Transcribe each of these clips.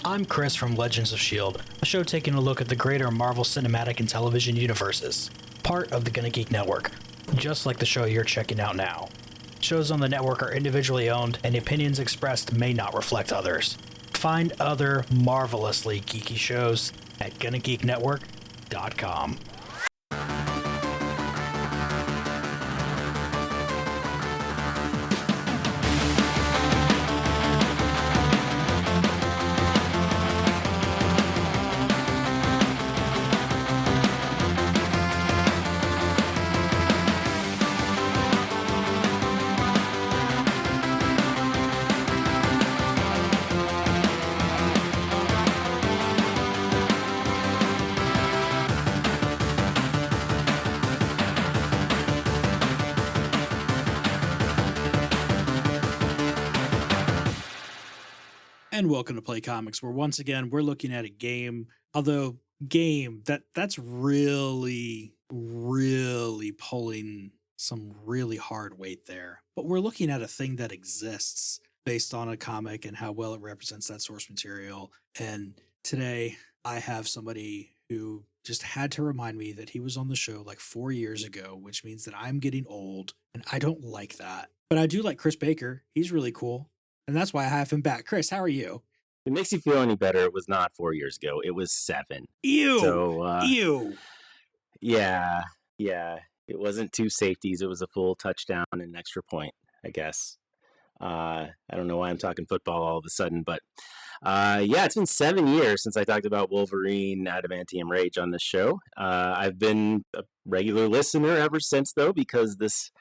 I'm Chris from Legends of S.H.I.E.L.D., a show taking a look at the greater Marvel Cinematic and television universes, part of the Gonna Geek Network, just like the show you're checking out now. Shows on the network are individually owned, and the opinions expressed may not reflect others. Find other marvelously geeky shows at GonnaGeekNetwork.com. And welcome to Play Comics, where once again we're looking at a game, although that's really pulling some really hard weight there. But we're looking at a thing that exists based on a comic and how well it represents that source material. And today I have somebody who just had to remind me that he was on the show like 4 years ago, which means that I'm getting old, and I don't like that. But I do like Chris Baker. He's really cool. And that's why I have him back. Chris, how are you? If it makes you feel any better, it was not 4 years ago. It was 7. Ew. So, Ew. Yeah. It wasn't 2 safeties. It was a full touchdown and an extra point, I guess. I don't know why I'm talking football all of a sudden, but it's been 7 years since I talked about Wolverine Adamantium Rage on the show. I've been a regular listener ever since, though, because this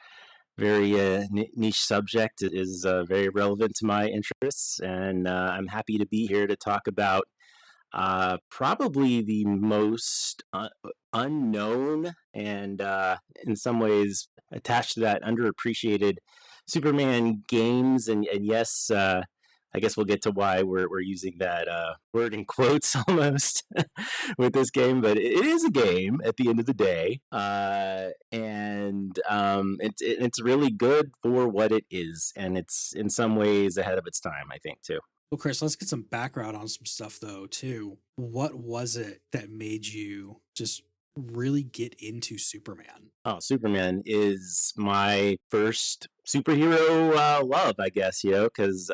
very niche subject is very relevant to my interests, and I'm happy to be here to talk about probably the most unknown and in some ways attached to that underappreciated Superman games, and yes, I guess we'll get to why we're using that word in quotes almost with this game, but it is a game at the end of the day, and it's really good for what it is, and it's in some ways ahead of its time, I think, too. Well, Chris, let's get some background on some stuff, though, too. What was it that made you just really get into Superman? Oh, Superman is my first superhero love, I guess, because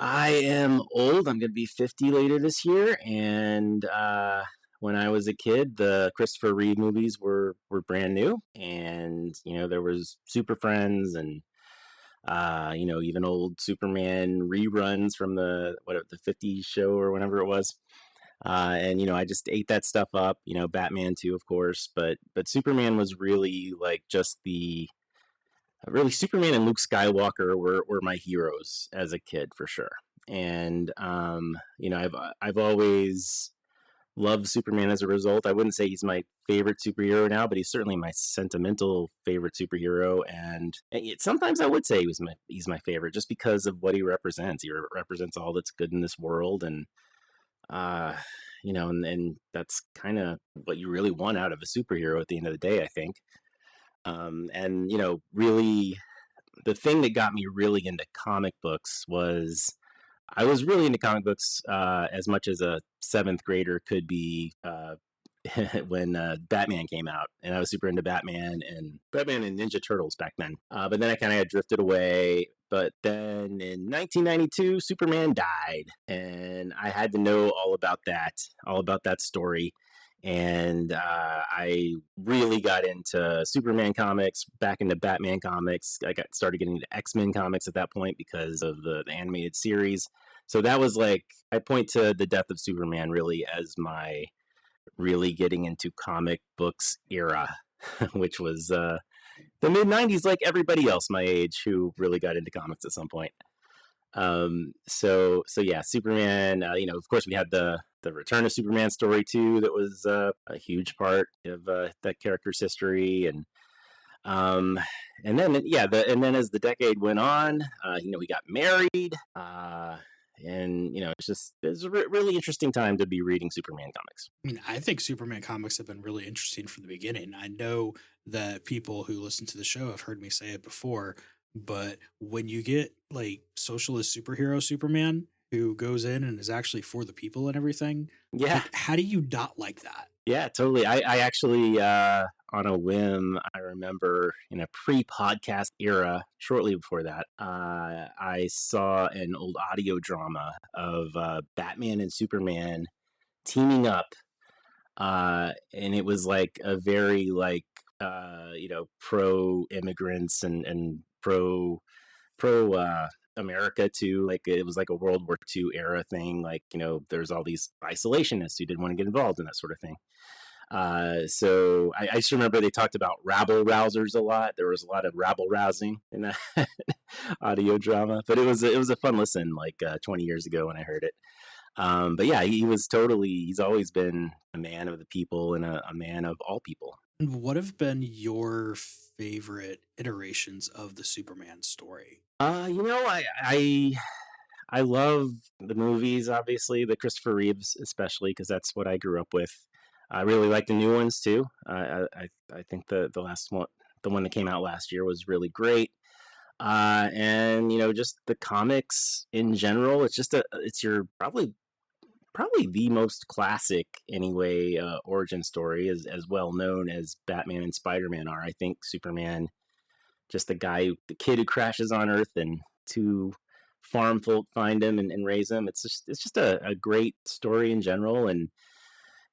I am old. I'm going to be 50 later this year, and when I was a kid, the Christopher Reeve movies were brand new, and there was Super Friends and even old Superman reruns from the 50s show or whenever it was. And I just ate that stuff up. Batman too, of course, but Superman was really like really Superman and Luke Skywalker were my heroes as a kid for sure. And I've always loved Superman as a result. I wouldn't say he's my favorite superhero now, but he's certainly my sentimental favorite superhero. And sometimes I would say he's my favorite just because of what he represents. He represents all that's good in this world, and and that's kind of what you really want out of a superhero at the end of the day, I think. And really, the thing that got me really into comic books was I was really into comic books as much as a 7th grader could be when Batman came out, and I was super into Batman and Ninja Turtles back then. But then I kind of drifted away. But then in 1992, Superman died, and I had to know all about that story. And I really got into Superman comics, back into Batman comics. I started getting into X-Men comics at that point because of the animated series. So that was like, I point to the death of Superman really as my really getting into comic books era, which was the mid-90s, like everybody else my age who really got into comics at some point. So yeah, Superman, of course we had the Return of Superman story too. That was a huge part of that character's history. And then as the decade went on, we got married, and it's a really interesting time to be reading Superman comics. I mean, I think Superman comics have been really interesting from the beginning. I know that people who listen to the show have heard me say it before, but when you get like socialist superhero Superman, who goes in and is actually for the people and everything. Yeah. Like, how do you not like that? Yeah, totally. I actually, on a whim, I remember in a pre-podcast era, shortly before that, I saw an old audio drama of Batman and Superman teaming up, and it was like a very like pro immigrants and pro America too. Like it was like a World War II era thing. Like there's all these isolationists who didn't want to get involved in that sort of thing. So I just remember they talked about rabble rousers a lot. There was a lot of rabble rousing in that audio drama, but it was a fun listen like 20 years ago when I heard it. But yeah, he's always been a man of the people and a man of all people. What have been your favorite iterations of the Superman story? I love the movies, obviously, the Christopher Reeves, especially because that's what I grew up with. I really like the new ones too. I think the last one, the one that came out last year, was really great. And just the comics in general, it's your probably the most classic anyway origin story, as well known as Batman and Spider-Man are. I think Superman, just the kid who crashes on Earth and two farm folk find him and raise him. It's just a great story in general. And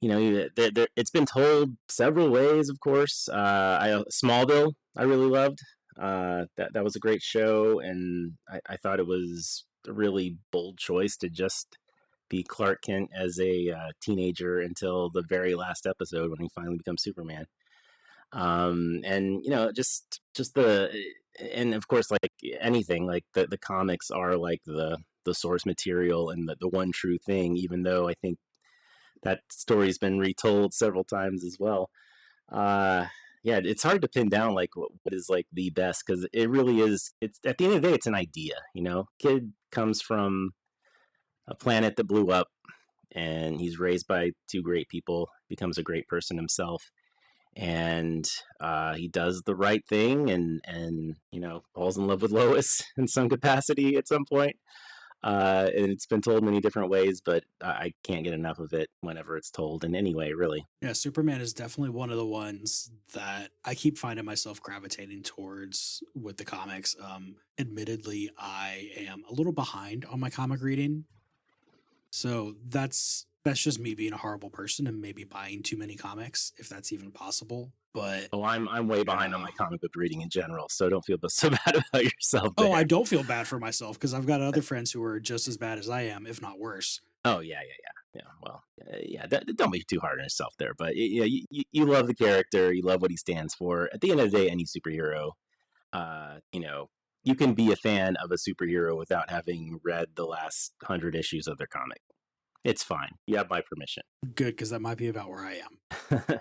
it's been told several ways, of course. Smallville, I really loved. That was a great show, and I thought it was a really bold choice to just be Clark Kent as a teenager until the very last episode when he finally becomes Superman. And and of course, like anything, like the comics are like the source material and the one true thing, even though I think that story's been retold several times as well. Yeah, it's hard to pin down like what is like the best, because it really is. It's at the end of the day, it's an idea. Kid comes from a planet that blew up, and he's raised by two great people, becomes a great person himself, and he does the right thing, and falls in love with Lois in some capacity at some point. And it's been told many different ways, but I can't get enough of it whenever it's told in any way, really. Yeah, Superman is definitely one of the ones that I keep finding myself gravitating towards with the comics. Admittedly, I am a little behind on my comic reading, so that's just me being a horrible person and maybe buying too many comics, if that's even possible. But I'm way behind on my comic book reading in general, so don't feel so bad about yourself there. Oh, I don't feel bad for myself because I've got other friends who are just as bad as I am, if not worse. Oh yeah. Well, don't be too hard on yourself there. But you love the character, you love what he stands for. At the end of the day, any superhero, you can be a fan of a superhero without having read the last 100 issues of their comic. It's fine. You have my permission. Good, because that might be about where I am.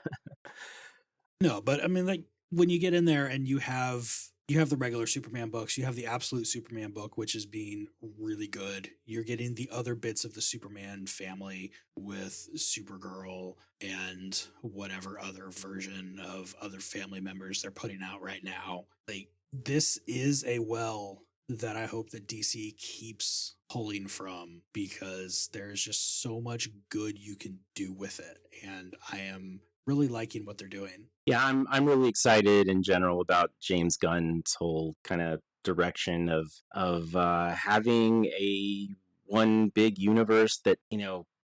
No, but I mean, like when you get in there and you have the regular Superman books, you have the Absolute Superman book, which is being really good. You're getting the other bits of the Superman family with Supergirl and whatever other version of other family members they're putting out right now. Like, this is a well that I hope that DC keeps pulling from, because there's just so much good you can do with it, and I am really liking what they're doing. Yeah, I'm really excited in general about James Gunn's whole kind of direction of having a one big universe that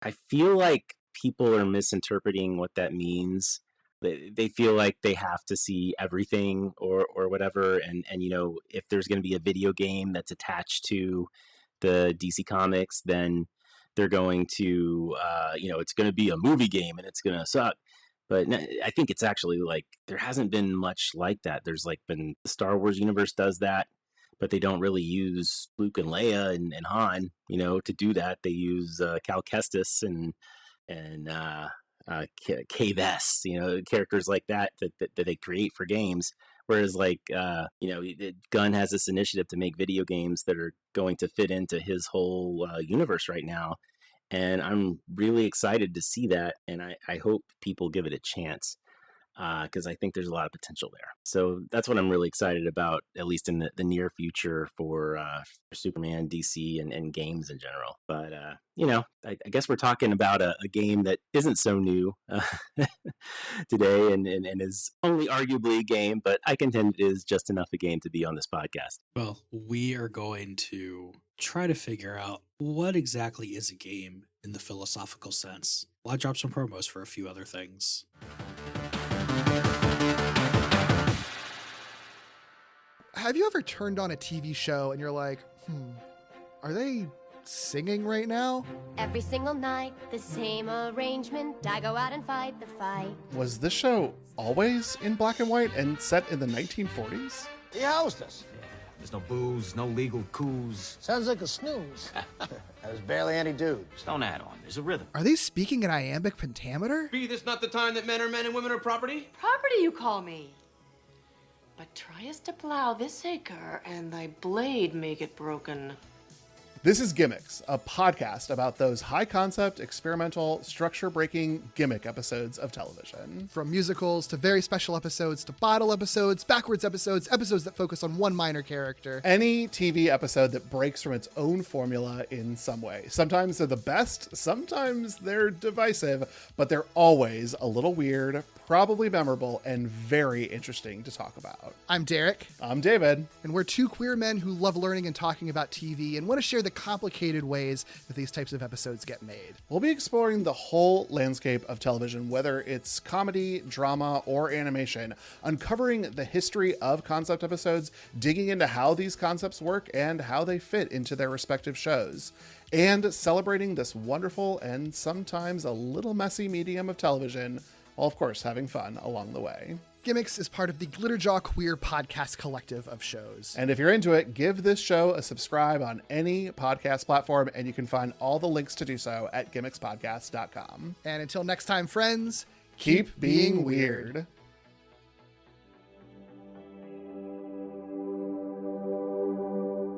I feel like people are misinterpreting what that means. They feel like they have to see everything or whatever, and if there's going to be a video game that's attached to the DC Comics, then they're going to it's going to be a movie game and it's going to suck. But I think it's actually like there hasn't been much like that. There's like been the Star Wars universe does that, but they don't really use Luke and Leia and Han, to do that. They use Cal Kestis and Cave S, characters like that they create for games. Whereas like Gunn has this initiative to make video games that are going to fit into his whole universe right now. And I'm really excited to see that, and I hope people give it a chance. because I think there's a lot of potential there. So that's what I'm really excited about, at least in the near future for Superman, DC, and games in general. But, I guess we're talking about a game that isn't so new today and is only arguably a game, but I contend it is just enough a game to be on this podcast. Well, we are going to try to figure out what exactly is a game in the philosophical sense. Well, I dropped some promos for a few other things. Have you ever turned on a TV show and you're like, are they singing right now? Every single night, the same arrangement. I go out and fight the fight. Was this show always in black and white and set in the 1940s? He housed us. There's no booze, no legal coups. Sounds like a snooze. There's barely any dudes. Don't add on. There's a rhythm. Are they speaking in iambic pentameter? Be this not the time that men are men and women are property? Property, you call me. But tryest to plow this acre, and thy blade may get broken. This is Gimmicks, a podcast about those high-concept, experimental, structure-breaking gimmick episodes of television. From musicals to very special episodes to bottle episodes, backwards episodes, episodes that focus on one minor character. Any TV episode that breaks from its own formula in some way. Sometimes they're the best, sometimes they're divisive, but they're always a little weird, probably memorable, and very interesting to talk about. I'm Derek. I'm David. And we're two queer men who love learning and talking about TV and want to share the complicated ways that these types of episodes get made. We'll be exploring the whole landscape of television, whether it's comedy, drama, or animation, uncovering the history of concept episodes, digging into how these concepts work and how they fit into their respective shows, and celebrating this wonderful and sometimes a little messy medium of television, while of course having fun along the way. Gimmicks is part of the Glitterjaw Queer podcast collective of shows. And if you're into it, give this show a subscribe on any podcast platform, and you can find all the links to do so at gimmickspodcast.com. And until next time, friends, Keep being weird.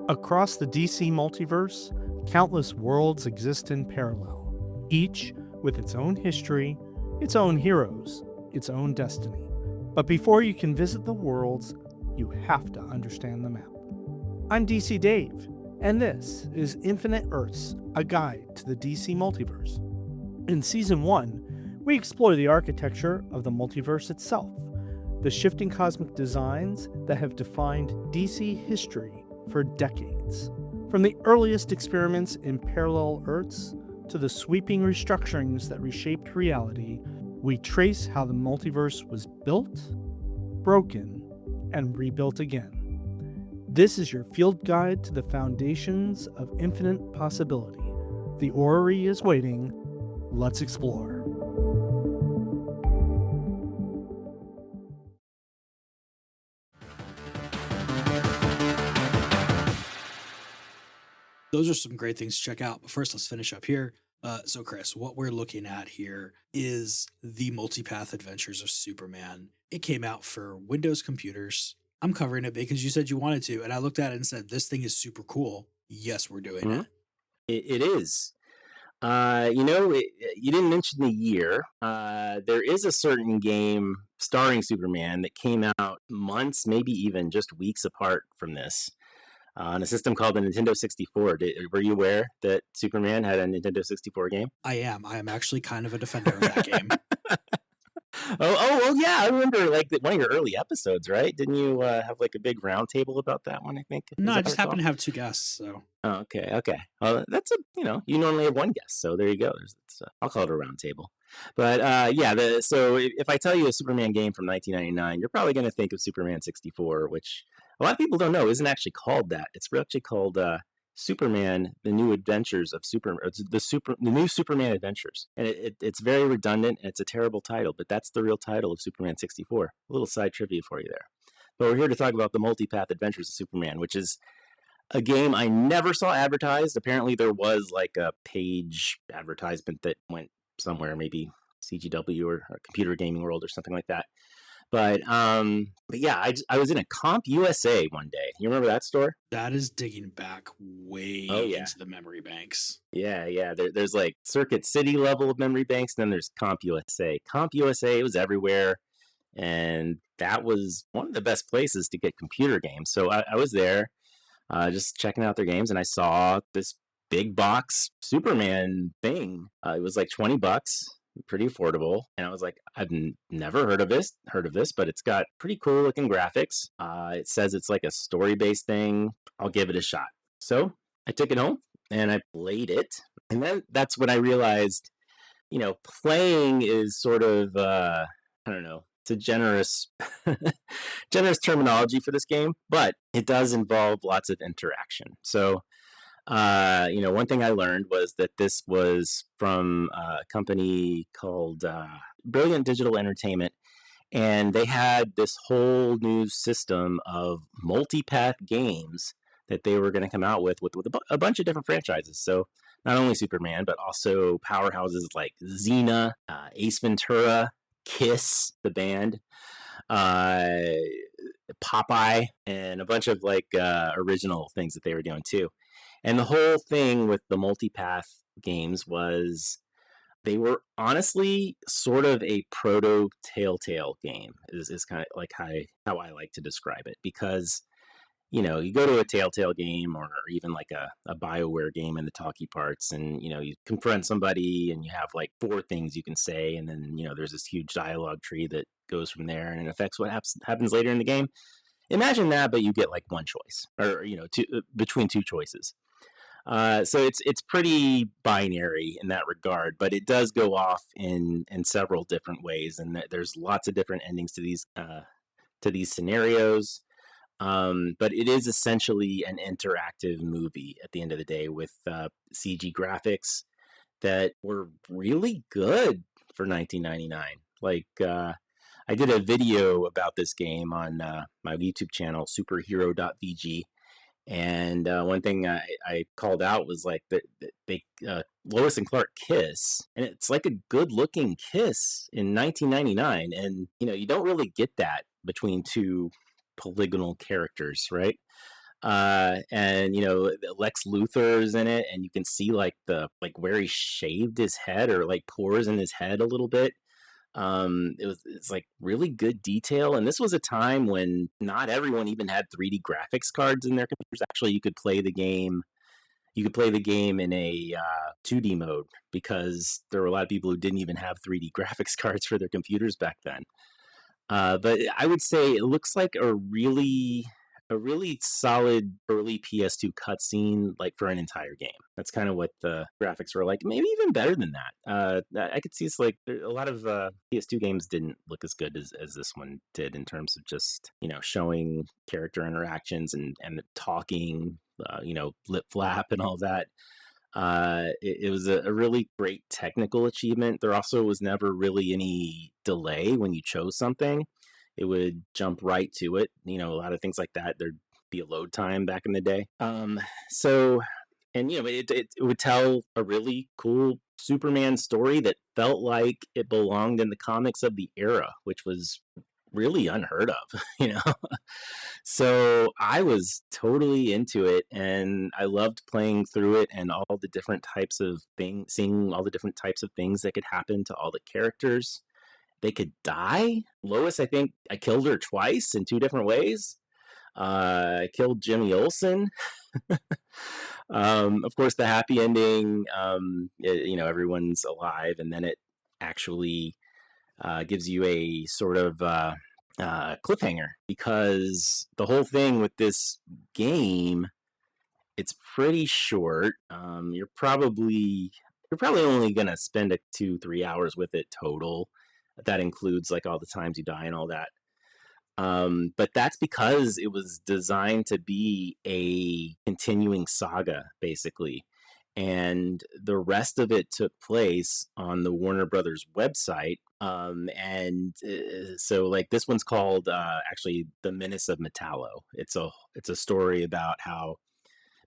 Across the DC multiverse, countless worlds exist in parallel, each with its own history, its own heroes, its own destiny. But before you can visit the worlds, you have to understand the map. I'm DC Dave, and this is Infinite Earths, a guide to the DC multiverse. In Season 1, we explore the architecture of the multiverse itself, the shifting cosmic designs that have defined DC history for decades. From the earliest experiments in parallel Earths to the sweeping restructurings that reshaped reality, we trace how the multiverse was built, broken, and rebuilt again. This is your field guide to the foundations of infinite possibility. The orrery is waiting. Let's explore. Those are some great things to check out. But first, let's finish up here. So Chris, what we're looking at here is the Multipath Adventures of Superman. It came out for Windows computers. I'm covering it because you said you wanted to, and I looked at it and said, this thing is super cool. Yes, we're doing it. It is. You didn't mention the year. There is a certain game starring Superman that came out months, maybe even just weeks apart from this. On a system called the Nintendo 64. Were you aware that Superman had a Nintendo 64 game? I am actually kind of a defender of that game. Oh, yeah. I remember one of your early episodes, right? Didn't you have a big round table about that one, I think? No, I just happen to have two guests, so. Oh, okay. Well, that's you normally have one guest, so there you go. I'll call it a round table. But so if I tell you a Superman game from 1999, you're probably going to think of Superman 64, which a lot of people don't know isn't actually called that. It's actually called Superman: The New Adventures of Superman. The New Superman Adventures, and it's very redundant. And it's a terrible title, but that's the real title of Superman 64. A little side trivia for you there. But we're here to talk about the Multipath Adventures of Superman, which is a game I never saw advertised. Apparently, there was a page advertisement that went somewhere, maybe CGW or Computer Gaming World or something like that. But yeah, I was in a Comp USA one day. You remember that store? That is digging back way into the memory banks. Yeah. There's Circuit City level of memory banks, and then there's Comp USA. Comp USA was everywhere. and that was one of the best places to get computer games. So I was there just checking out their games, and I saw this big box Superman thing. It was like $20, pretty affordable, and I was like, I've never heard of this, but it's got pretty cool looking graphics. It says it's like a story based thing. I'll give it a shot. So I took it home and I played it, and then that's when I realized, playing is sort of I don't know. It's a generous terminology for this game, but it does involve lots of interaction. So, one thing I learned was that this was from a company called Brilliant Digital Entertainment, and they had this whole new system of multipath games that they were going to come out with a bunch of different franchises. So not only Superman, but also powerhouses like Xena, Ace Ventura, Kiss, the band, Popeye, and a bunch of original things that they were doing too. And the whole thing with the multipath games was they were honestly sort of a proto Telltale game is kind of like how I like to describe it, because you go to a Telltale game or even like a BioWare game in the talkie parts, and you confront somebody and you have like 4 things you can say, and then there's this huge dialogue tree that goes from there and it affects what happens later in the game. Imagine that, but you get like one choice, or between 2 choices. So it's pretty binary in that regard, but it does go off in several different ways, and there's lots of different endings to these scenarios. But it is essentially an interactive movie at the end of the day, with CG graphics that were really good for 1999. Like, I did a video about this game on my YouTube channel, SuperHero.VG. And one thing I called out was like that they Lois and Clark kiss, and it's like a good-looking kiss in 1999, and you don't really get that between 2 polygonal characters, right? And Lex Luthor is in it, and you can see where he shaved his head, or like pores in his head a little bit. It's like really good detail, and this was a time when not everyone even had 3D graphics cards in their computers. Actually, you could play the game in a 2D mode, because there were a lot of people who didn't even have 3D graphics cards for their computers back then. But I would say it looks like a really solid early PS2 cutscene, like for an entire game. That's kind of what the graphics were like. Maybe even better than that. I could see it's like a lot of PS2 games didn't look as good as this one did, in terms of just showing character interactions and talking, lip flap and all that. It was a really great technical achievement. There also was never really any delay when you chose something. It would jump right to it. A lot of things like that. There'd be a load time back in the day. It would tell a really cool Superman story that felt like it belonged in the comics of the era, which was really unheard of, So I was totally into it, and I loved playing through it and all the different types of things, seeing all the different types of things that could happen to all the characters. They could die. Lois, I think I killed her twice in 2 different ways. I killed Jimmy Olsen. Of course, the happy ending, everyone's alive, and then it actually gives you a sort of cliffhanger, because the whole thing with this game, it's pretty short. You're probably only gonna spend 2-3 hours with it total. That includes like all the times you die and all that. But that's because it was designed to be a continuing saga, basically. And the rest of it took place on the Warner Brothers website. So like this one's called actually The Menace of Metallo. It's a story about how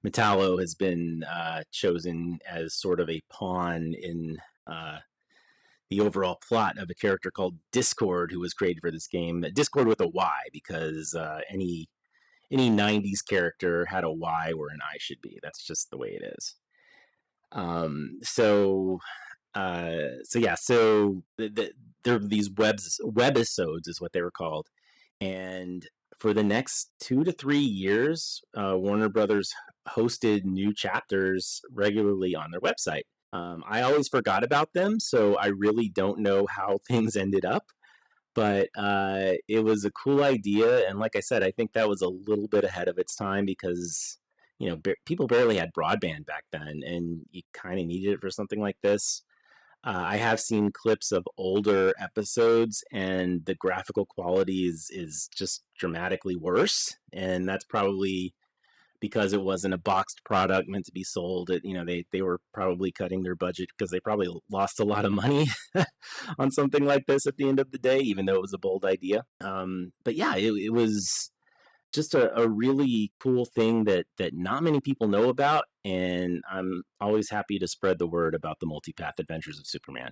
Metallo has been chosen as sort of a pawn in the overall plot of a character called Discord, who was created for this game. Discord with a Y, because any 90s character had a Y where an I should be. That's just the way it is. So So there are these webisodes is what they were called, and for the next 2 to 3 years, Warner Brothers hosted new chapters regularly on their website. I always forgot about them, so I really don't know how things ended up. But it was a cool idea, and like I said, I think that was a little bit ahead of its time because people barely had broadband back then, and you kind of needed it for something like this. I have seen clips of older episodes, and the graphical quality is just dramatically worse, and that's probably because it wasn't a boxed product meant to be sold. They were probably cutting their budget because they probably lost a lot of money on something like this at the end of the day, even though it was a bold idea. But yeah, it was just a really cool thing that not many people know about, and I'm always happy to spread the word about the Multipath Adventures of Superman.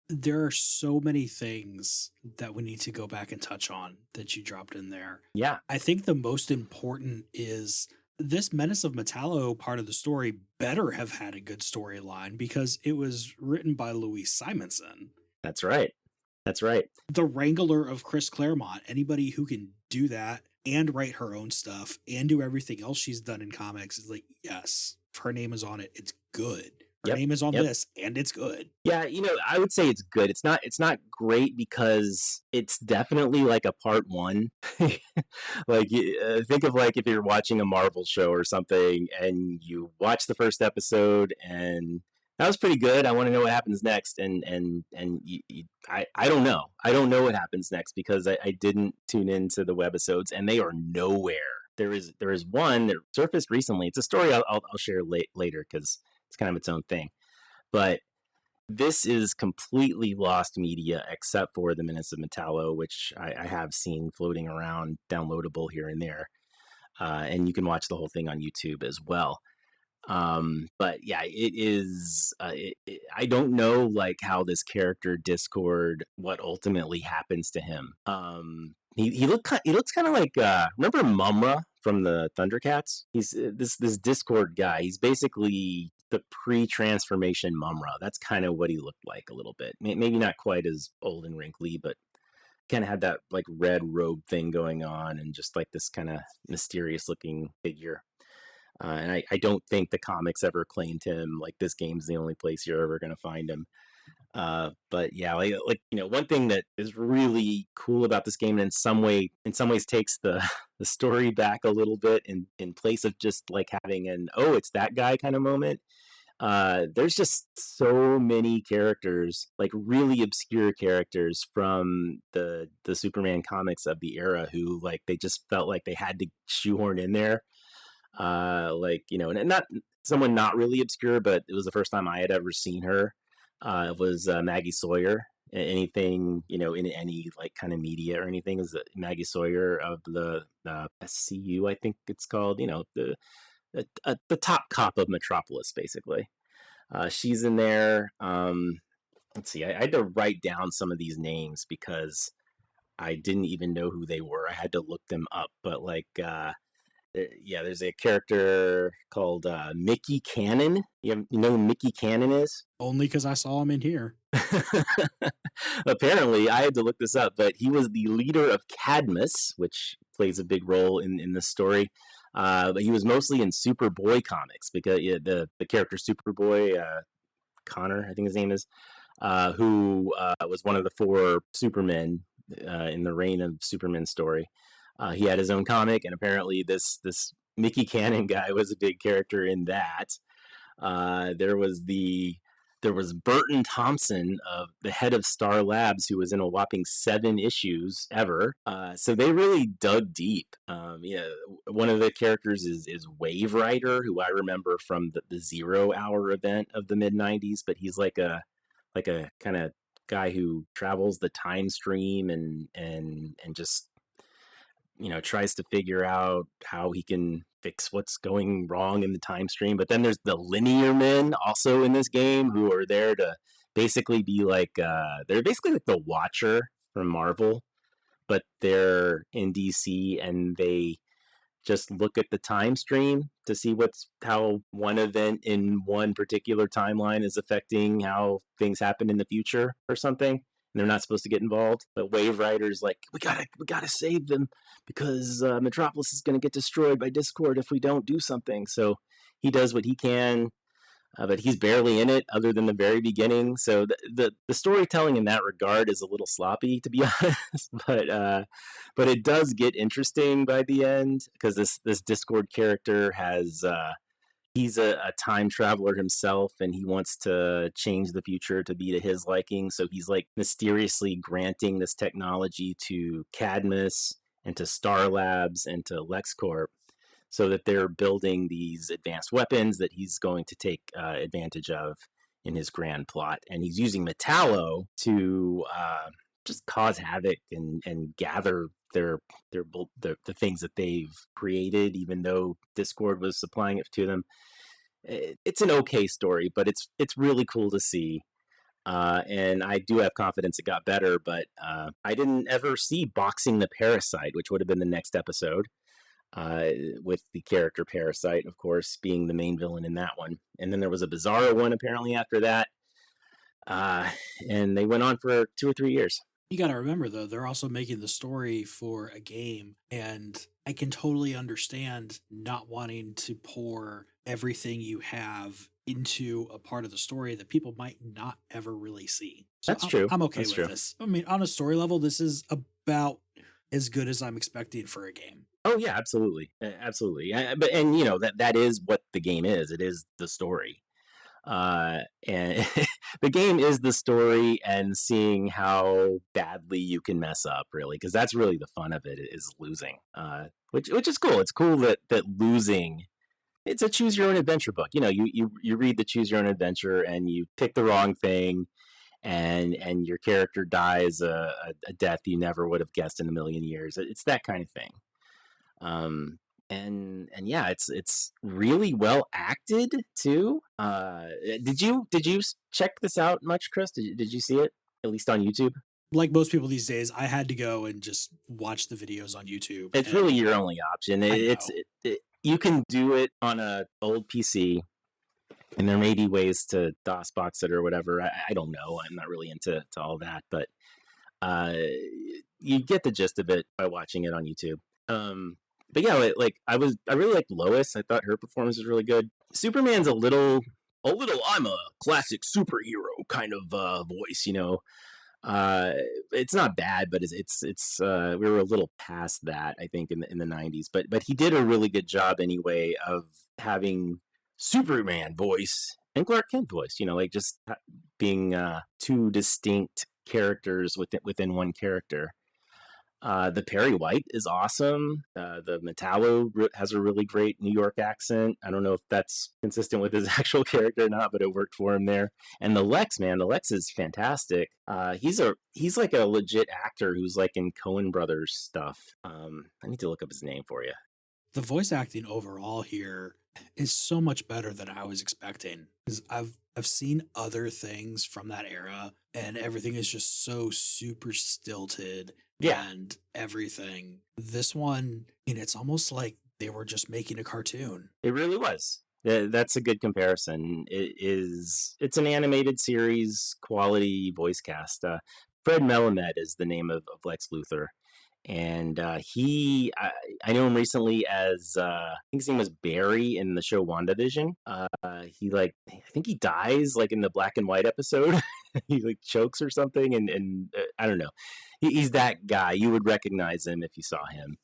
There are so many things that we need to go back and touch on that you dropped in there. Yeah. I think the most important is this Menace of Metallo part of the story better have had a good storyline because it was written by Louise Simonson. That's right. The wrangler of Chris Claremont. Anybody who can do that and write her own stuff and do everything else she's done in comics is like, yes, if her name is on it, it's good. Her name is on this, and it's good. Yeah, I would say it's good. It's not great because it's definitely like a part one. Like, think of like if you're watching a Marvel show or something, and you watch the first episode, and that was pretty good. I want to know what happens next, and I don't know. I don't know what happens next because I didn't tune into the webisodes, and they are nowhere. There is one that surfaced recently. It's a story I'll share later because it's kind of its own thing. But this is completely lost media except for the Menace of Metallo, which I have seen floating around, downloadable here and there. And you can watch the whole thing on YouTube as well. But yeah, it is. I don't know like how this character Discord, what ultimately happens to him. He looks kind of like remember Mumra from the Thundercats? He's this Discord guy. He's basically the pre-transformation Mumra. That's kind of what he looked like a little bit. Maybe not quite as old and wrinkly, but kind of had that like red robe thing going on, and just like this kind of mysterious looking figure. And I don't think the comics ever claimed him. Like, this game's the only place you're ever going to find him. But yeah, like one thing that is really cool about this game, and in some ways takes the story back a little bit in place of just like having an it's that guy kind of moment. There's just so many characters, like really obscure characters from the Superman comics of the era, who like they just felt like they had to shoehorn in there. And not someone not really obscure, but it was the first time I had ever seen her. It was Maggie Sawyer. Anything, in any like kind of media or anything, is Maggie Sawyer of the SCU, I think it's called. The top cop of Metropolis, basically. She's in there. Let's see. I had to write down some of these names because I didn't even know who they were. I had to look them up. But like, there's a character called Mickey Cannon. You know who Mickey Cannon is? Only because I saw him in here. Apparently, I had to look this up, but he was the leader of Cadmus, which plays a big role in this story. But he was mostly in Superboy comics because the character Superboy, Connor, I think his name is, who was one of the 4 Supermen in the Reign of Superman story. He had his own comic, and apparently this Mickey Cannon guy was a big character in that. There was Burton Thompson, the head of Star Labs, who was in a whopping 7 issues ever. So they really dug deep. One of the characters is Wave Rider, who I remember from the 0 Hour event of the mid-90s, but he's like a kind of guy who travels the time stream and just tries to figure out how he can fix what's going wrong in the time stream. But then there's the Linear Men also in this game, who are there to basically be like, they're basically like the Watcher from Marvel, but they're in DC, and they just look at the time stream to see how one event in one particular timeline is affecting how things happen in the future or something. And they're not supposed to get involved. But Wave Rider's like, we gotta save them because Metropolis is going to get destroyed by Discord if we don't do something. So he does what he can. But he's barely in it other than the very beginning. So the storytelling in that regard is a little sloppy, to be honest. But it does get interesting by the end because this Discord character he's a time traveler himself, and he wants to change the future to be to his liking. So he's like mysteriously granting this technology to Cadmus and to Star Labs and to LexCorp, so that they're building these advanced weapons that he's going to take advantage of in his grand plot. And he's using Metallo to just cause havoc and gather the things that they've created, even though Discord was supplying it to them. It's an okay story, but it's really cool to see. And I do have confidence it got better, but I didn't ever see Boxing the Parasite, which would have been the next episode. With the character Parasite, of course, being the main villain in that one. And then there was a Bizarro one apparently after that. And they went on for 2 or 3 years. You got to remember, though, they're also making the story for a game. And I can totally understand not wanting to pour everything you have into a part of the story that people might not ever really see. So That's true. I'm okay That's with true. this. I mean, on a story level, this is about as good as I'm expecting for a game. Oh yeah, absolutely, absolutely. And you know that is what the game is. It is the story, and the game is the story, and seeing how badly you can mess up, really, because that's really the fun of it is losing. Which is cool. It's cool that losing. It's a choose your own adventure book. You know, you read the choose your own adventure, and you pick the wrong thing. And your character dies a death you never would have guessed in a million years. It's that kind of thing. And yeah, it's really well acted too. Did you check this out much, Chris? Did you see it at least on YouTube? Like most people these days, I had to go and just watch the videos on YouTube. It's really your only option. You can do it on a old PC. And there may be ways to DOS box it or whatever. I don't know. I'm not really into all that, but you get the gist of it by watching it on YouTube. But yeah, I really liked Lois. I thought her performance was really good. Superman's a little. I'm a classic superhero kind of voice, you know. It's not bad, but it's we were a little past that, I think, in the 90s. But he did a really good job anyway of having Superman voice and Clark Kent voice, you know, like just being two distinct characters within one character. The Perry White is awesome. The Metallo has a really great New York accent. I don't know if that's consistent with his actual character or not, but it worked for him there. And the Lex is fantastic. He's like a legit actor who's like in Coen Brothers stuff. I need to look up his name for you. The voice acting overall here is so much better than I was expecting, because I've seen other things from that era and everything is just so super stilted. Yeah. And everything. This one, it's almost like they were just making a cartoon. It really was. That's a good comparison. It's an animated series quality voice cast. Fred Melamed is the name of Lex Luthor. And I know him recently as I think his name was Barry in the show WandaVision. I think he dies like in the black and white episode. He like chokes or something, and I don't know. He's that guy. You would recognize him if you saw him.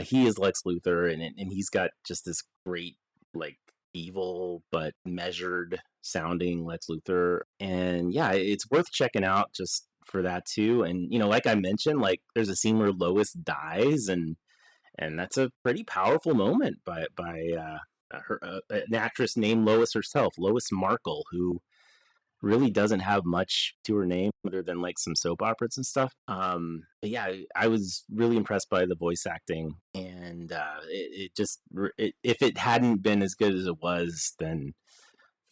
He is Lex Luthor, and he's got just this great like evil but measured sounding Lex Luthor. And yeah, it's worth checking out just for that too. And like I mentioned, like there's a scene where Lois dies, and that's a pretty powerful moment by an actress named Lois herself, Lois Markle, who really doesn't have much to her name other than like some soap operas and stuff. But yeah, I was really impressed by the voice acting, and if it hadn't been as good as it was, then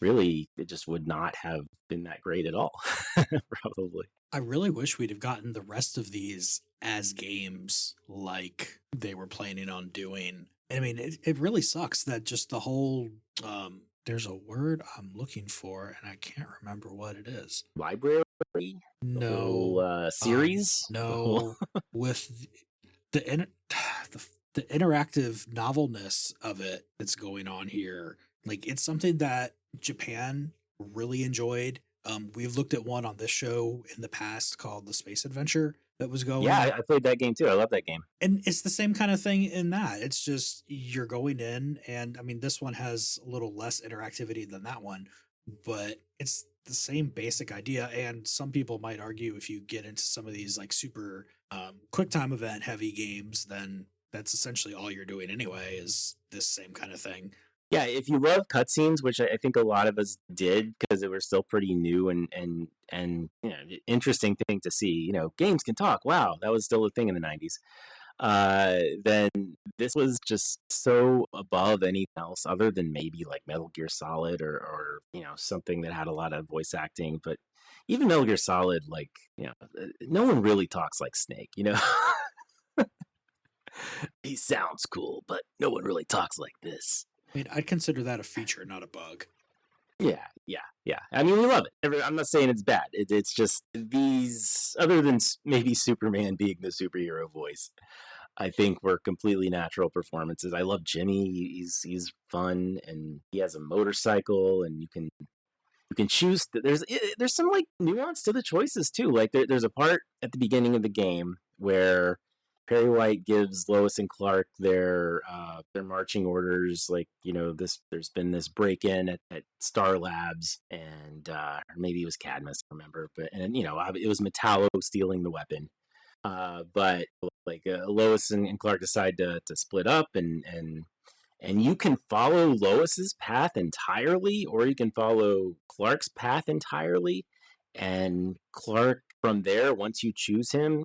really it just would not have been that great at all. Probably. I really wish we'd have gotten the rest of these as games like they were planning on doing. I mean, it really sucks that just the whole there's a word I'm looking for and I can't remember what it is. Library? The whole, No, series? The whole no, with the the interactive novelness of it that's going on here. Like it's something that Japan really enjoyed. We've looked at one on this show in the past called the Space Adventure that was going. Yeah, I played that game too. I love that game. And it's the same kind of thing in that. It's just you're going in, and I mean, this one has a little less interactivity than that one, but it's the same basic idea. And some people might argue if you get into some of these like super quick time event heavy games, then that's essentially all you're doing anyway, is this same kind of thing. Yeah, if you love cutscenes, which I think a lot of us did because they were still pretty new and you know, interesting thing to see. You know, games can talk. Wow, that was still a thing in the 90s. Then this was just so above anything else other than maybe like Metal Gear Solid or you know, something that had a lot of voice acting. But even Metal Gear Solid, like, you know, no one really talks like Snake, you know? He sounds cool, but no one really talks like this. I mean, I'd consider that a feature, not a bug. Yeah. I mean, we love it. I'm not saying it's bad. It's just these, other than maybe Superman being the superhero voice, I think were completely natural performances. I love Jimmy. He's fun, and he has a motorcycle, and you can choose. There's some like nuance to the choices too. Like there's a part at the beginning of the game where Perry White gives Lois and Clark their marching orders. Like, you know, there's been this break-in at Star Labs, and or maybe it was Cadmus, I remember. And you know, it was Metallo stealing the weapon. But like Lois and Clark decide to split up, and you can follow Lois's path entirely, or you can follow Clark's path entirely. And Clark, from there, once you choose him,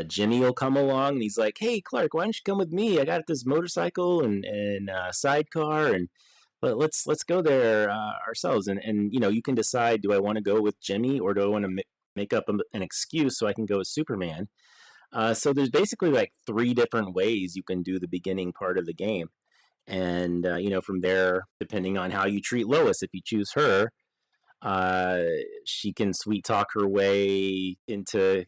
Jimmy will come along and he's like, "Hey, Clark, why don't you come with me? I got this motorcycle and sidecar, and let's go there ourselves." And you know, you can decide, do I want to go with Jimmy, or do I want to make up an excuse so I can go with Superman? So there's basically like 3 different ways you can do the beginning part of the game. And you know, from there, depending on how you treat Lois, if you choose her, she can sweet talk her way into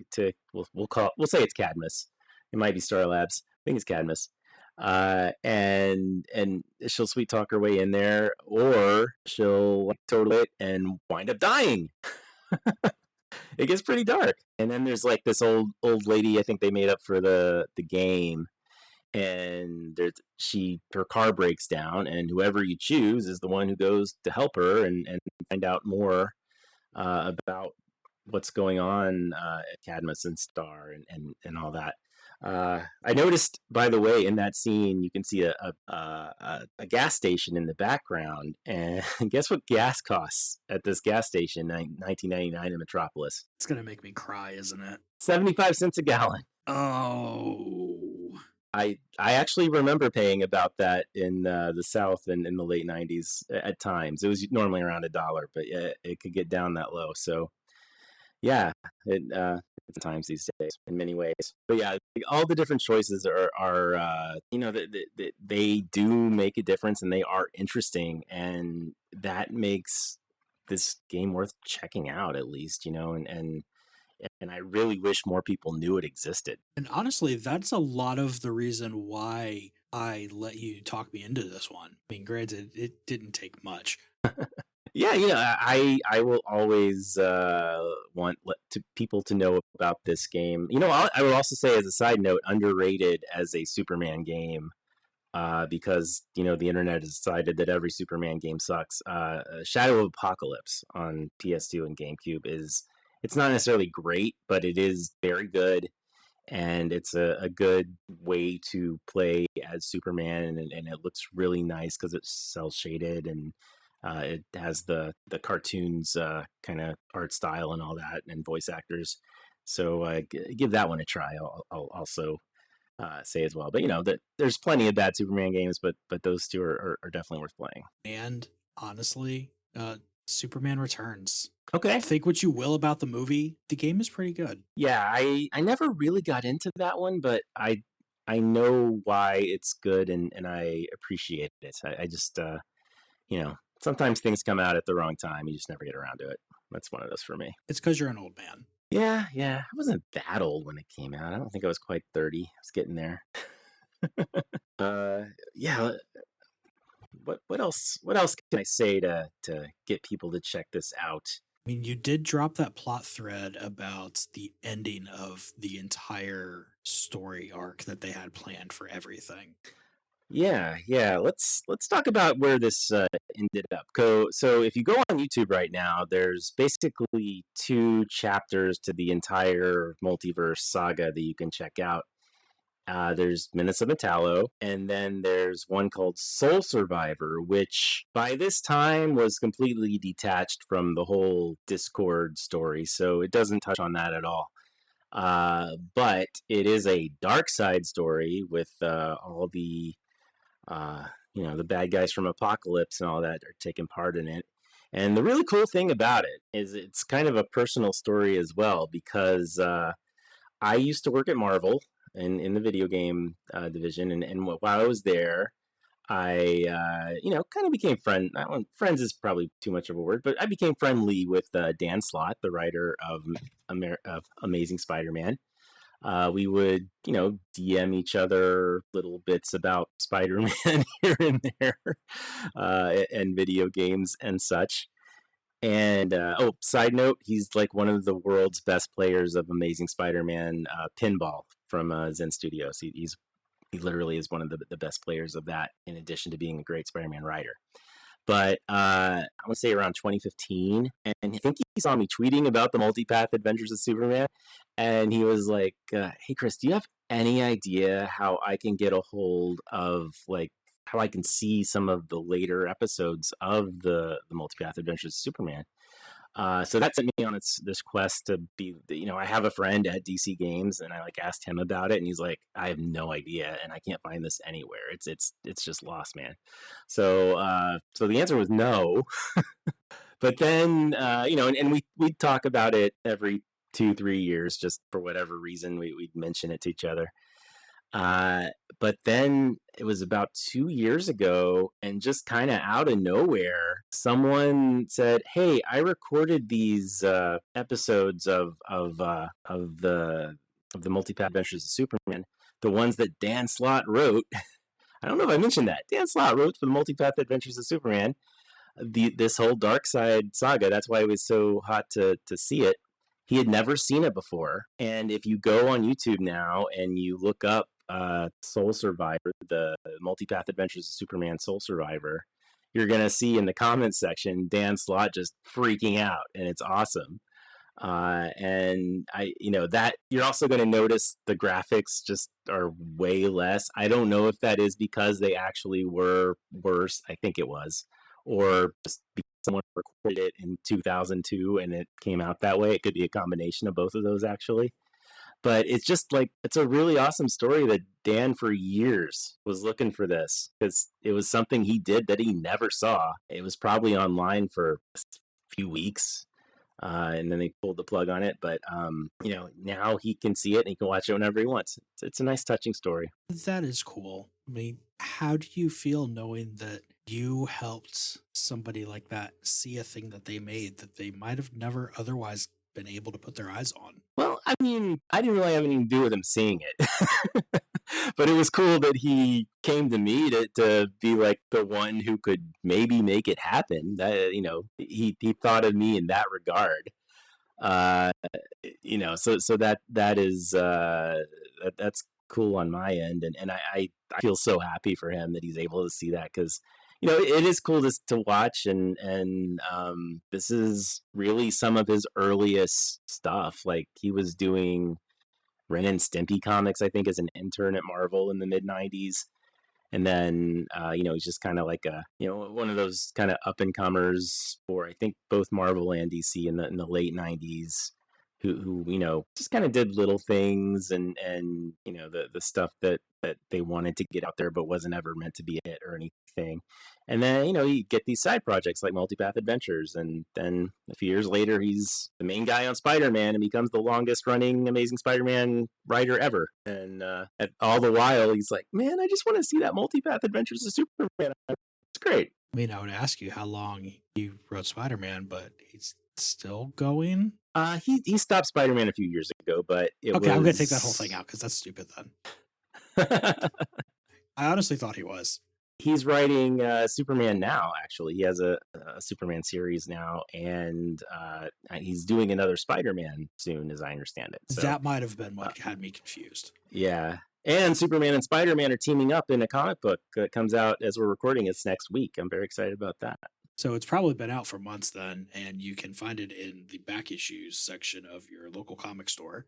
we'll say it's Cadmus. It might be Star Labs. I think it's Cadmus. And she'll sweet talk her way in there, or she'll total it and wind up dying. It gets pretty dark. And then there's like this old lady I think they made up for the game, and her car breaks down, and whoever you choose is the one who goes to help her and find out more about what's going on at Cadmus and Star and all that. I noticed, by the way, in that scene, you can see a gas station in the background, and guess what gas costs at this gas station in 1999 in Metropolis? It's gonna make me cry, isn't it? 75 cents a gallon. Oh. I actually remember paying about that in the South and in the late 90s at times. It was normally around $1, but it could get down that low. So, yeah, it's times these days in many ways. But yeah, all the different choices are you know, they do make a difference, and they are interesting, and that makes this game worth checking out, at least, you know, and I really wish more people knew it existed. And honestly, that's a lot of the reason why I let you talk me into this one. I mean, granted, it didn't take much. Yeah, you know, I will always want people to know about this game. You know, I would also say, as a side note, underrated as a Superman game, because, you know, the internet has decided that every Superman game sucks. Shadow of Apocalypse on PS2 and GameCube it's not necessarily great, but it is very good, and it's a good way to play as Superman, and it looks really nice because it's cel shaded, and it has the cartoons kind of art style and all that, and voice actors. So give that one a try. I'll also say as well. But you know, there's plenty of bad Superman games, but those 2 are definitely worth playing. And honestly, Superman Returns. Okay. Think what you will about the movie, the game is pretty good. Yeah, I never really got into that one, but I I know why it's good, and I appreciate it. I just sometimes things come out at the wrong time. You just never get around to it. That's one of those for me. It's because you're an old man. Yeah. I wasn't that old when it came out. I don't think I was quite 30. I was getting there. Yeah. What else can I say to get people to check this out? I mean, you did drop that plot thread about the ending of the entire story arc that they had planned for everything. Yeah. Let's talk about where this ended up. So if you go on YouTube right now, there's basically 2 chapters to the entire multiverse saga that you can check out. There's Menace of Metallo, and then there's one called Soul Survivor, which by this time was completely detached from the whole Discord story, so it doesn't touch on that at all. But it is a dark side story with all the the bad guys from Apocalypse and all that are taking part in it. And the really cool thing about it is it's kind of a personal story as well, because I used to work at Marvel in the video game division, and while I was there, I kind of became friends is probably too much of a word, but I became friendly with Dan Slott, the writer of Amazing Spider-Man. We would DM each other little bits about Spider-Man here and there, and video games and such. And side note, he's like one of the world's best players of Amazing Spider-Man pinball from Zen Studios. He literally is one of the best players of that, in addition to being a great Spider-Man writer. But I want to say around 2015, and I think he saw me tweeting about the Multipath Adventures of Superman, and he was like, "Hey Chris, do you have any idea how I can get a hold of how I can see some of the later episodes of the Multipath Adventures of Superman?" So that sent me on this quest to be, I have a friend at DC Games, and I asked him about it, and he's like, "I have no idea, and I can't find this anywhere. It's just lost, man." So the answer was no. But then and we'd talk about it every 2-3 years, just for whatever reason we'd mention it to each other. But then it was about 2 years ago, and just kind of out of nowhere, someone said, "Hey, I recorded these episodes of the Multipath Adventures of Superman, the ones that Dan Slott wrote." I don't know if I mentioned that. Dan Slott wrote for the Multipath Adventures of Superman, this whole Dark Side saga. That's why it was so hot to see it. He had never seen it before, and if you go on YouTube now and you look up Soul Survivor, the Multipath Adventures of Superman Soul Survivor, you're going to see in the comments section Dan Slott just freaking out, and it's awesome. And that you're also going to notice the graphics just are way less. I don't know if that is because they actually were worse. I think it was, or just because someone recorded it in 2002 and it came out that way. It could be a combination of both of those, actually. But it's just it's a really awesome story that Dan for years was looking for this, because it was something he did that he never saw. It was probably online for a few weeks, and then they pulled the plug on it. But now he can see it and he can watch it whenever he wants. It's a nice, touching story. That is cool. I mean, how do you feel knowing that you helped somebody like that see a thing that they made that they might have never otherwise been able to put their eyes on? Well, I mean, I didn't really have anything to do with him seeing it. But it was cool that he came to me to be the one who could maybe make it happen. That he thought of me in that regard. So that is that's cool on my end, and I feel so happy for him that he's able to see that, because it is cool to watch, and this is really some of his earliest stuff. He was doing Ren and Stimpy comics, I think, as an intern at Marvel in the mid-90s. And then, he's just kind of one of those kind of up-and-comers for, I think, both Marvel and DC in the late 90s. who just kind of did little things and the stuff that they wanted to get out there but wasn't ever meant to be a hit or anything. And then you get these side projects like Multipath Adventures, and then a few years later he's the main guy on Spider-Man and becomes the longest running Amazing Spider-Man writer ever. And all the while he's like, man, I just want to see that Multipath Adventures of Superman. It's great. I mean, I would ask you how long he wrote Spider-Man, but he's still going. He stopped Spider-Man a few years ago, but I'm gonna take that whole thing out because that's stupid. Then I honestly thought he was. He's writing Superman now. Actually, he has a Superman series now, and he's doing another Spider-Man soon, as I understand it. So, that might have been what had me confused. Yeah. And Superman and Spider-Man are teaming up in a comic book that comes out as we're recording. It's next week. I'm very excited about that. So it's probably been out for months then, and you can find it in the back issues section of your local comic store.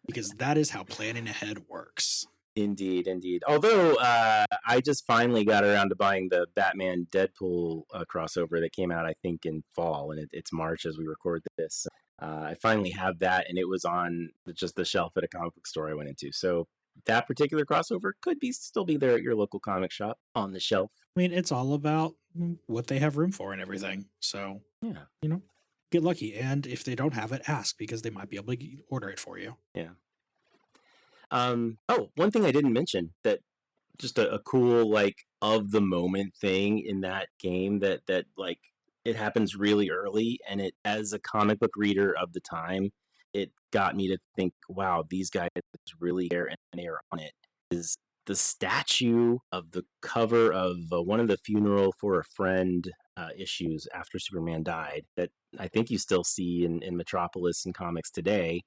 Because that is how planning ahead works. Indeed. Although I just finally got around to buying the Batman Deadpool crossover that came out, I think, in fall, and it's March as we record this. I finally have that, and it was on just the shelf at a comic book store I went into. So that particular crossover could still be there at your local comic shop on the shelf. I mean, it's all about what they have room for and everything. So, yeah, get lucky. And if they don't have it, ask, because they might be able to order it for you. Yeah. One thing I didn't mention, that just a cool, like, of the moment thing in that game that like, it happens really early, and it, as a comic book reader of the time, it got me to think, wow, these guys really care and they are on it. Is the statue of the cover of one of the Funeral for a Friend issues after Superman died, that I think you still see in Metropolis and comics today,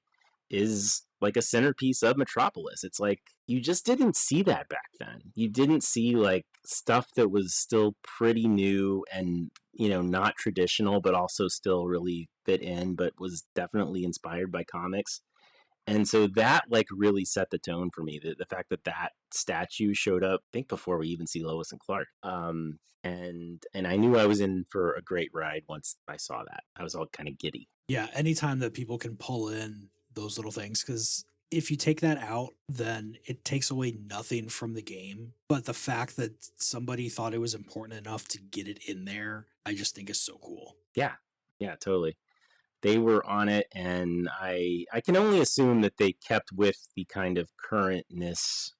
is like a centerpiece of Metropolis. It's like, you just didn't see that back then. You didn't see like stuff that was still pretty new and, not traditional, but also still really fit in, but was definitely inspired by comics. And so that like really set the tone for me. The fact that statue showed up, I think, before we even see Lois and Clark. And I knew I was in for a great ride once I saw that. I was all kind of giddy. Yeah, anytime that people can pull in those little things, because if you take that out, then it takes away nothing from the game. But the fact that somebody thought it was important enough to get it in there, I just think is so cool. Yeah, totally. They were on it, and I can only assume that they kept with the kind of currentness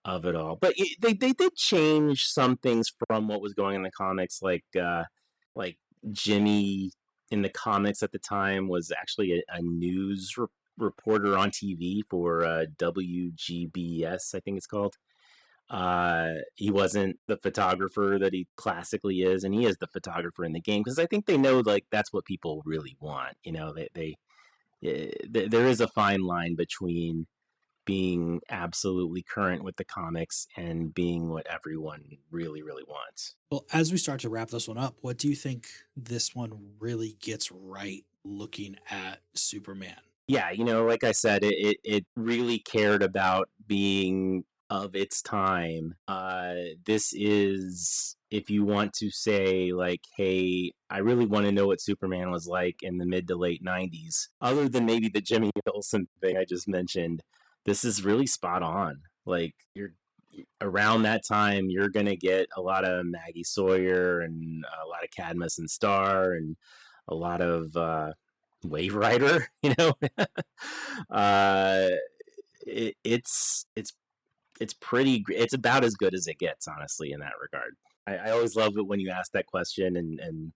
of it all. But they did change some things from what was going on in the comics, like Jimmy in the comics at the time was actually a news reporter on TV for WGBS, I think it's called. He wasn't the photographer that he classically is, and he is the photographer in the game, because I think they know like that's what people really want. There is a fine line between being absolutely current with the comics and being what everyone really, really wants. Well, as we start to wrap this one up, what do you think this one really gets right looking at Superman? Yeah, like I said, it really cared about being of its time. This is, if you want to say like, hey, I really want to know what Superman was like in the mid to late 90s, other than maybe the Jimmy Olsen thing I just mentioned, this is really spot on. Like, you're around that time, you're gonna get a lot of Maggie Sawyer and a lot of Cadmus and Star and a lot of Wave Rider. It's pretty. It's about as good as it gets, honestly, in that regard. I always love it when you ask that question, and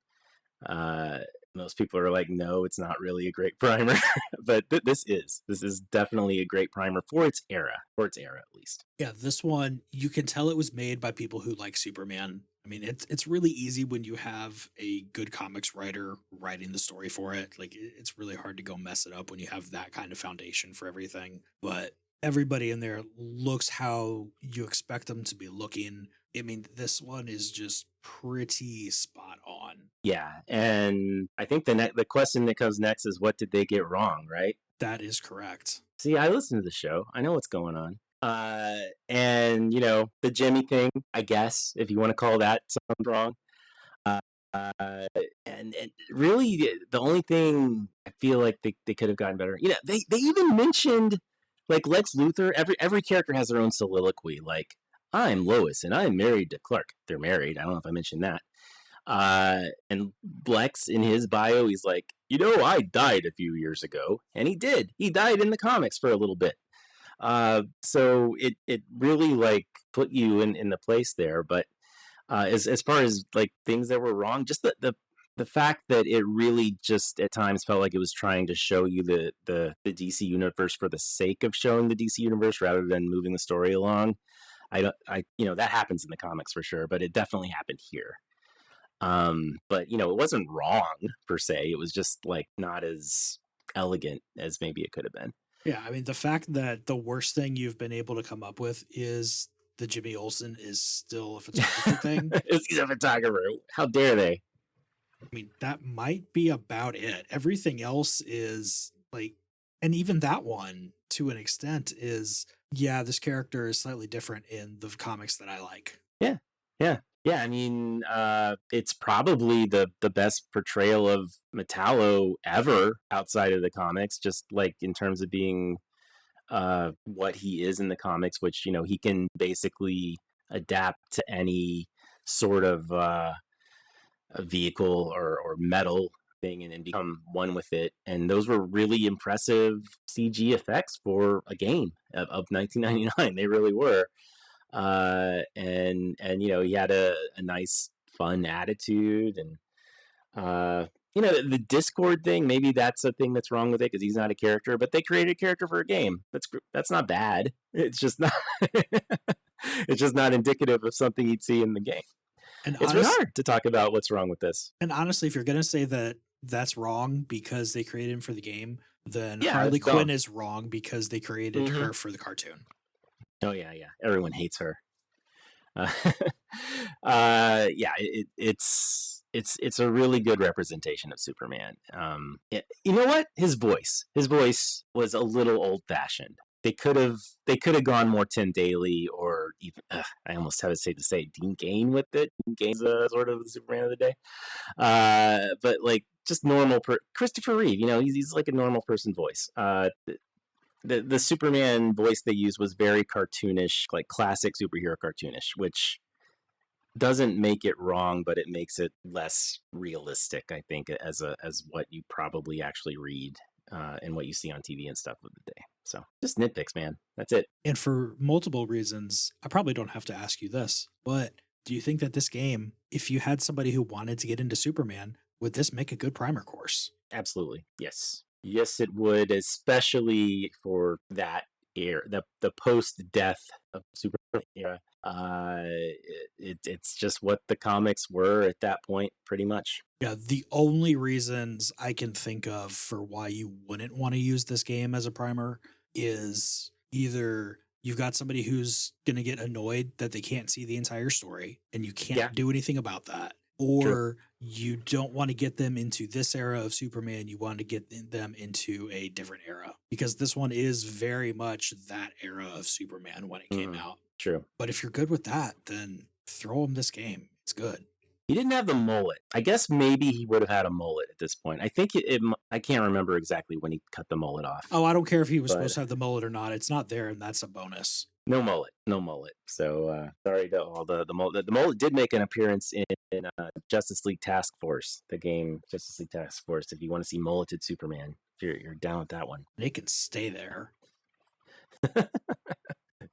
most people are like, no, it's not really a great primer. But this is definitely a great primer for its era, at least. Yeah, this one, you can tell it was made by people who like Superman. I mean, it's really easy when you have a good comics writer writing the story for it. Like, it's really hard to go mess it up when you have that kind of foundation for everything. But everybody in there looks how you expect them to be looking. I mean, this one is just pretty spot on. Yeah, and I think the question that comes next is, what did they get wrong, right? That is correct. See, I listen to the show. I know what's going on. And, the Jimmy thing, I guess, if you want to call that something wrong. And really, the only thing I feel like they could have gotten better, they even mentioned like Lex Luthor. Every character has their own soliloquy. Like, I'm Lois and I'm married to Clark. They're married. I don't know if I mentioned that. And Lex in his bio, he's like, I died a few years ago, and he did. He died in the comics for a little bit. So it really like put you in the place there, but. As far as like things that were wrong, just the fact that it really just at times felt like it was trying to show you the DC universe for the sake of showing the DC universe rather than moving the story along. That happens in the comics for sure, but it definitely happened here. But it wasn't wrong per se. It was just like not as elegant as maybe it could have been. Yeah, I mean, the fact that the worst thing you've been able to come up with is the Jimmy Olsen is still a photography thing. He's a photographer. How dare they? I mean, that might be about it. Everything else is like, and even that one to an extent is, this character is slightly different in the comics that I like. Yeah. I mean, it's probably the best portrayal of Metallo ever outside of the comics, just like in terms of being what he is in the comics, which he can basically adapt to any sort of a vehicle or metal thing and become one with it. And those were really impressive CG effects for a game of 1999. They really were. And he had a nice fun attitude, and the Discord thing, maybe that's a thing that's wrong with it because he's not a character, but they created a character for a game. That's not bad. It's just not it's just not indicative of something you'd see in the game. And it's really hard to talk about what's wrong with this. And honestly, if you're going to say that that's wrong because they created him for the game, then Harley Quinn is wrong because they created her for the cartoon. Oh yeah. Everyone hates her. It's a really good representation of Superman. You know what? His voice was a little old fashioned. They could have gone more Tim Daly or even I almost hesitate to say Dean Cain with it. Dean Cain's sort of the Superman of the day, but like just normal. Christopher Reeve, he's like a normal person voice. The Superman voice they used was very cartoonish, like classic superhero cartoonish, which doesn't make it wrong, but it makes it less realistic, I think, as what you probably actually read and what you see on TV and stuff of the day. So just nitpicks, man. That's it. And for multiple reasons, I probably don't have to ask you this, but do you think that this game, if you had somebody who wanted to get into Superman, would this make a good primer course? Absolutely. Yes, it would, especially for that era, the post-death of Superman era. It's just what the comics were at that point, pretty much. Yeah, the only reasons I can think of for why you wouldn't want to use this game as a primer is either you've got somebody who's going to get annoyed that they can't see the entire story and you can't do anything about that, or you don't want to get them into this era of Superman, you want to get them into a different era, because this one is very much that era of Superman when it came out. True. But if you're good with that, then throw him this game. It's good. He didn't have the mullet. I guess maybe he would have had a mullet at this point. I think I can't remember exactly when he cut the mullet off. Oh, I don't care if he was supposed to have the mullet or not. It's not there, and that's a bonus. No mullet. So sorry to all the mullet. The mullet did make an appearance in Justice League Task Force, the game Justice League Task Force. If you want to see mulleted Superman, if you're down with that one, they can stay there.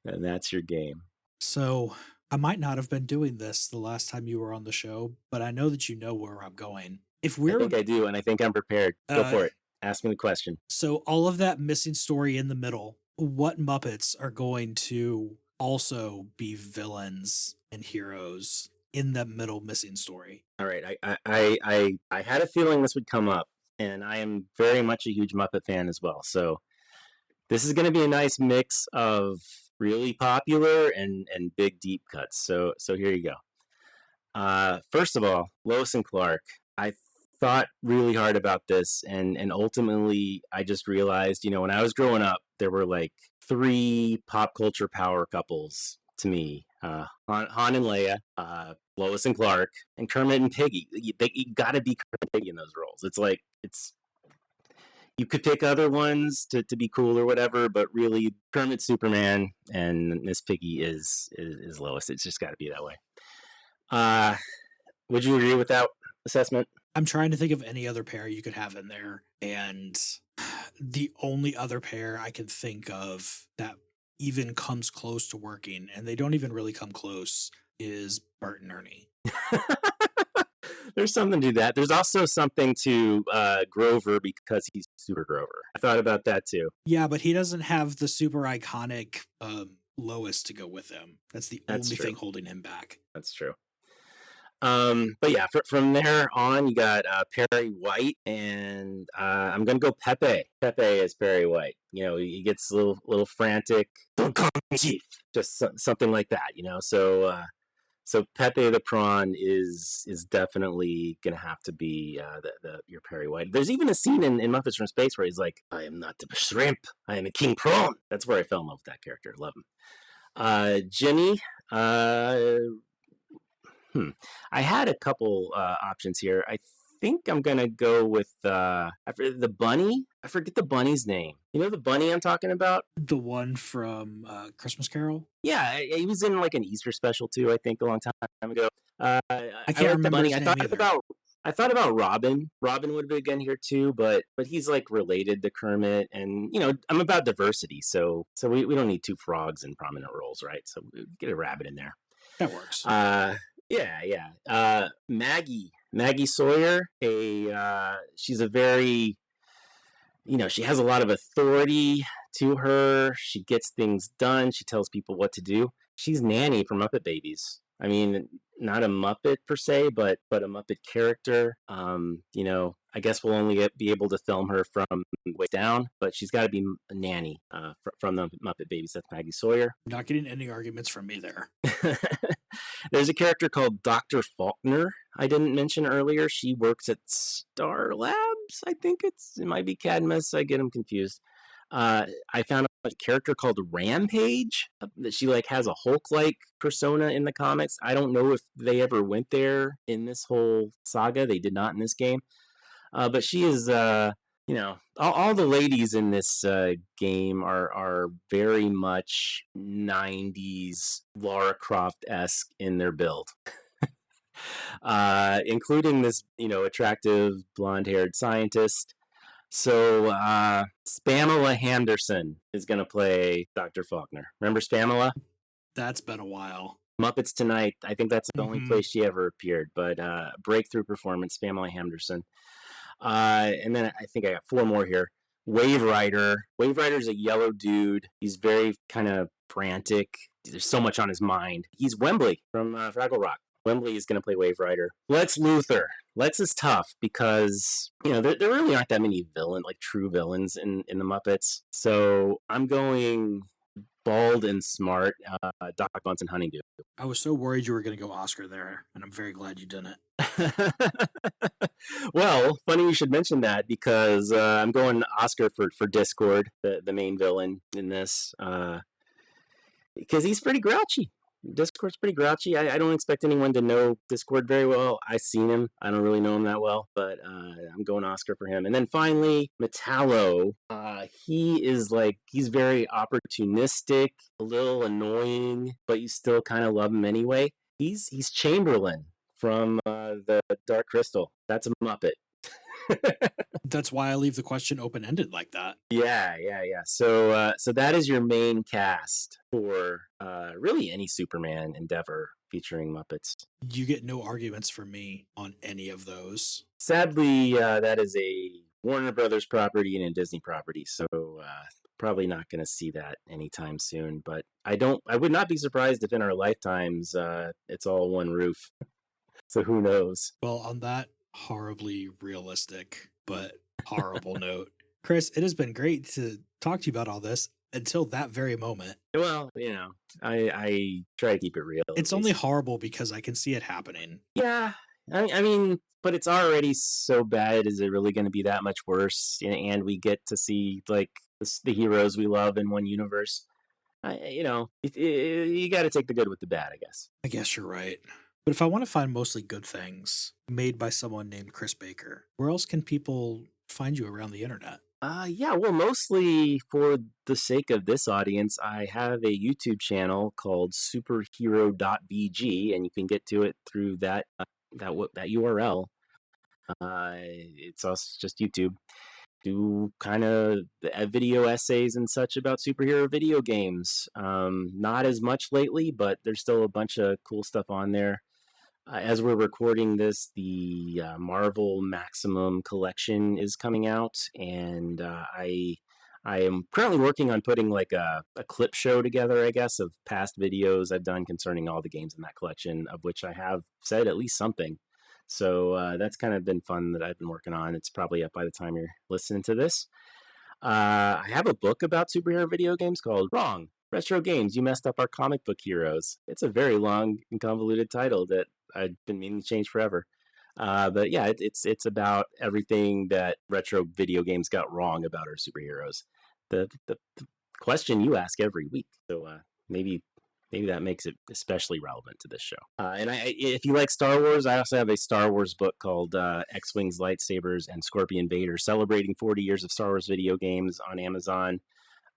And that's your game. So I might not have been doing this the last time you were on the show, but I know that you know where I'm going. I think I do, and I think I'm prepared. Go for it. Ask me the question. So all of that missing story in the middle, what Muppets are going to also be villains and heroes in that middle missing story? All right. I had a feeling this would come up, and I am very much a huge Muppet fan as well. So this is going to be a nice mix of really popular and big deep cuts. So here you go. First of all, Lois and Clark. I thought really hard about this, and ultimately I just realized, when I was growing up, there were like 3 pop culture power couples to me. Han and Leia, Lois and Clark, and Kermit and Piggy. You got to be Kermit and Piggy in those roles. It's like, you could pick other ones to be cool or whatever, but really Kermit's Superman and Miss Piggy is Lois. It's just got to be that way. Would you agree with that assessment? I'm trying to think of any other pair you could have in there, and the only other pair I can think of that even comes close to working, and they don't even really come close, is Bert and Ernie. There's something to that. There's also something to Grover because he's Super Grover. I thought about that too. Yeah, but he doesn't have the super iconic Lois to go with him. That's the only thing holding him back. That's true. But yeah, from there on, you got Perry White, and I'm gonna go Pepe. Pepe is Perry White. You know, he gets a little frantic. Don't call me Chief. Just something like that. You know, so Pepe the Prawn is definitely gonna have to be your Perry White. There's even a scene in Muppets from Space where he's like, "I am not a shrimp. I am a king prawn." That's where I fell in love with that character. Love him. Jimmy. I had a couple options here. I think I'm gonna go with the bunny. I forget the bunny's name. You know the bunny I'm talking about? The one from Christmas Carol? Yeah, he was in like an Easter special too, I think, a long time ago. I can't remember the bunny. his I name thought either. I thought about Robin. Robin would be again here too, but he's like related to Kermit, and you know I'm about diversity, so we don't need two frogs in prominent roles, right? So we get a rabbit in there. That works. Yeah. Maggie Sawyer. She's a very, she has a lot of authority to her. She gets things done. She tells people what to do. She's Nanny from Muppet Babies. I mean, not a Muppet per se, but a Muppet character. I guess we'll only be able to film her from way down, but she's got to be a Nanny from the Muppet Babies. That's Maggie Sawyer. Not getting any arguments from me there. There's a character called Dr. Faulkner I didn't mention earlier. She works at Star Labs. I think it might be Cadmus. I get them confused. I found a character called Rampage that she like has a Hulk-like persona in the comics. I don't know if they ever went there in this whole saga. They did not in this game. But she is, all the ladies in this game are very much 90s Lara Croft-esque in their build. Including this, attractive blonde-haired scientist. So, Spamela Henderson is going to play Dr. Faulkner. Remember Spamela? That's been a while. Muppets Tonight. I think that's the only place she ever appeared. But breakthrough performance, Spamela Henderson. And then I think I got four more here. Wave Rider. Wave Rider's a yellow dude. He's very kind of frantic. There's so much on his mind. He's Wembley from Fraggle Rock. Wembley is going to play Wave Rider. Lex Luthor. Lex is tough because, there really aren't that many true villains in the Muppets. So I'm going bald and smart, Doc Bunsen Honeydew. I was so worried you were going to go Oscar there, and I'm very glad you didn't. Well, funny you should mention that because I'm going Oscar for Discord, the main villain in this, because he's pretty grouchy. Discord's pretty grouchy. I don't expect anyone to know Discord very well. I've seen him. I don't really know him that well, but I'm going Oscar for him. And then finally, Metallo. He's very opportunistic, a little annoying, but you still kind of love him anyway. He's Chamberlain from the Dark Crystal. That's a Muppet. That's why I leave the question open-ended like that. Yeah. So that is your main cast for really any Superman endeavor featuring Muppets. You get no arguments from me on any of those. Sadly, that is a Warner Brothers property and a Disney property, so probably not going to see that anytime soon. But I would not be surprised if in our lifetimes it's all one roof. So who knows? Well, on that horribly realistic but horrible note, Chris, it has been great to talk to you about all this until that very moment. Well, I try to keep it real. It's only horrible because I can see it happening. Yeah, I mean, but it's already so bad. Is it really going to be that much worse? And we get to see like the heroes we love in one universe. You got to take the good with the bad, I guess. I guess you're right. But if I want to find mostly good things made by someone named Chris Baker, where else can people find you around the internet? Yeah, well, mostly for the sake of this audience, I have a YouTube channel called SuperHero.VG, and you can get to it through that URL. It's also just YouTube. Do kind of video essays and such about superhero video games. Not as much lately, but there's still a bunch of cool stuff on there. As we're recording this, the Marvel Maximum Collection is coming out, and I am currently working on putting like a clip show together, I guess, of past videos I've done concerning all the games in that collection, of which I have said at least something. So that's kind of been fun that I've been working on. It's probably up by the time you're listening to this. I have a book about superhero video games called Wrong! Retro Games, You Messed Up Our Comic Book Heroes. It's a very long and convoluted title that I've been meaning to change forever. But yeah, it's about everything that retro video games got wrong about our superheroes. The question you ask every week. So maybe that makes it especially relevant to this show. And if you like Star Wars, I also have a Star Wars book called X-Wings, Lightsabers, and Scorpion Vader, celebrating 40 years of Star Wars video games on Amazon.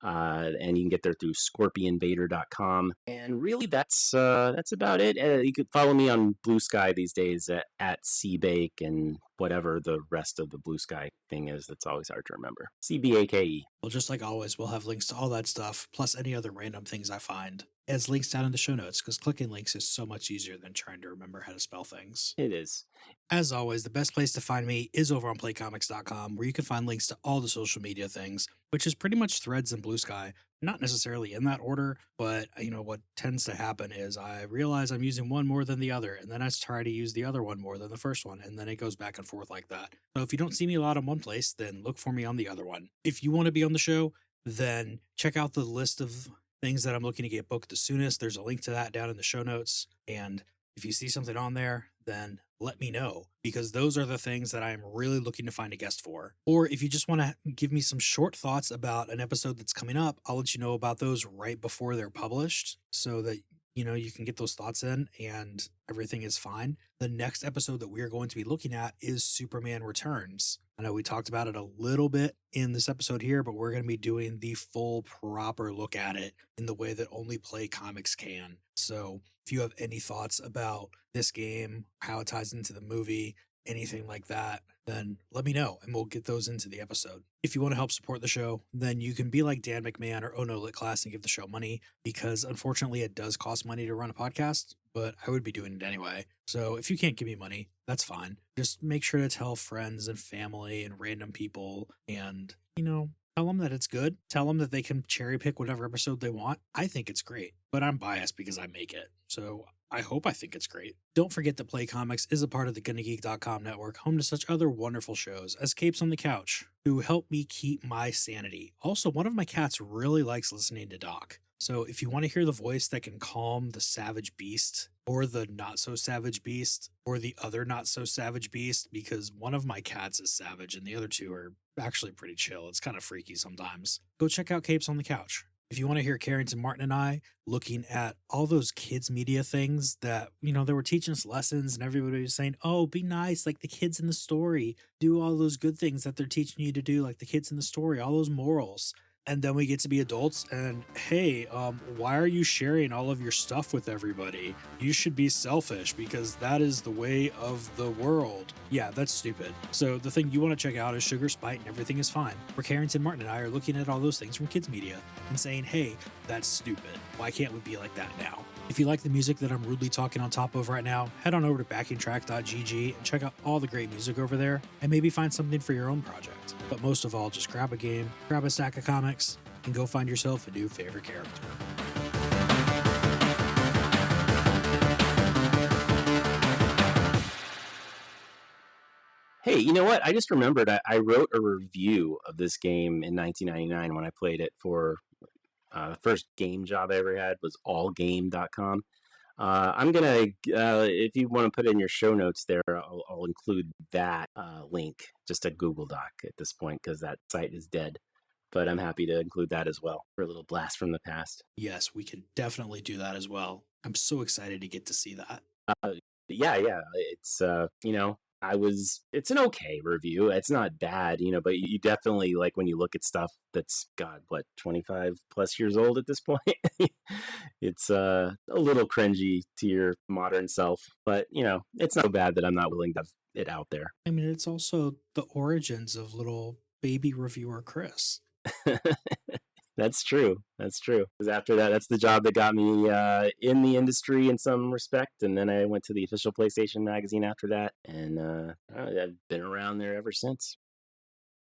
And you can get there through scorpionvader.com. And really, that's about it. You could follow me on Blue Sky these days at CBake and whatever the rest of the Blue Sky thing is. That's always hard to remember. CBAKE. Well, just like always, we'll have links to all that stuff, plus any other random things I find, as links down in the show notes, because clicking links is so much easier than trying to remember how to spell things. It is. As always, the best place to find me is over on playcomics.com, where you can find links to all the social media things, which is pretty much Threads and Blue Sky. Not necessarily in that order, but what tends to happen is I realize I'm using one more than the other, and then I try to use the other one more than the first one, and then it goes back and forth like that. So if you don't see me a lot on one place, then look for me on the other one. If you want to be on the show, then check out the list of things that I'm looking to get booked the soonest. There's a link to that down in the show notes, and if you see something on there, then let me know, because those are the things that I'm really looking to find a guest for. Or if you just want to give me some short thoughts about an episode that's coming up, I'll let you know about those right before they're published, so that you can get those thoughts in and everything is fine. The next episode that we're going to be looking at is Superman Returns. I know we talked about it a little bit in this episode here, but we're going to be doing the full proper look at it in the way that only Play Comics can. So if you have any thoughts about this game, how it ties into the movie, anything like that, then let me know and we'll get those into the episode. If you want to help support the show, then you can be like Dan McMahon or Oh No Lit Class and give the show money, because unfortunately it does cost money to run a podcast, but I would be doing it anyway. So if you can't give me money, that's fine. Just make sure to tell friends and family and random people, and tell them that it's good. Tell them that they can cherry pick whatever episode they want. I think it's great, but I'm biased because I make it. So I hope I think it's great. Don't forget that Play Comics is a part of the GonnaGeek.com network, home to such other wonderful shows as Capes on the Couch, who help me keep my sanity. Also, one of my cats really likes listening to Doc. So if you want to hear the voice that can calm the savage beast, or the not so savage beast, or the other not so savage beast, because one of my cats is savage and the other two are actually pretty chill. It's kind of freaky sometimes. Go check out Capes on the Couch. If you want to hear Carrington Martin and I looking at all those kids media things that, they were teaching us lessons and everybody was saying, oh, be nice like the kids in the story. Do all those good things that they're teaching you to do like the kids in the story, all those morals. And then we get to be adults and, hey, why are you sharing all of your stuff with everybody? You should be selfish because that is the way of the world. Yeah, that's stupid. So the thing you want to check out is Sugar, Spite, and Everything is Fine, where Carrington Martin and I are looking at all those things from kids media and saying, hey, that's stupid. Why can't we be like that now? If you like the music that I'm rudely talking on top of right now, head on over to backingtrack.gg and check out all the great music over there and maybe find something for your own project. But most of all, just grab a game, grab a stack of comics, and go find yourself a new favorite character. Hey, you know what? I just remembered I wrote a review of this game in 1999 when I played it for the first game job I ever had was allgame.com. I'm going to, if you want to put it in your show notes there, I'll include that link, just a Google Doc at this point, because that site is dead. But I'm happy to include that as well for a little blast from the past. Yes, we can definitely do that as well. I'm so excited to get to see that. yeah, it's it's an okay review. It's not bad, but you definitely, like, when you look at stuff that's, God, what, 25 plus years old at this point, it's a little cringy to your modern self, but it's not so bad that I'm not willing to have it out there. I mean, it's also the origins of little baby reviewer Chris. That's true. Because after that, that's the job that got me in the industry in some respect. And then I went to the official PlayStation magazine after that. And I've been around there ever since.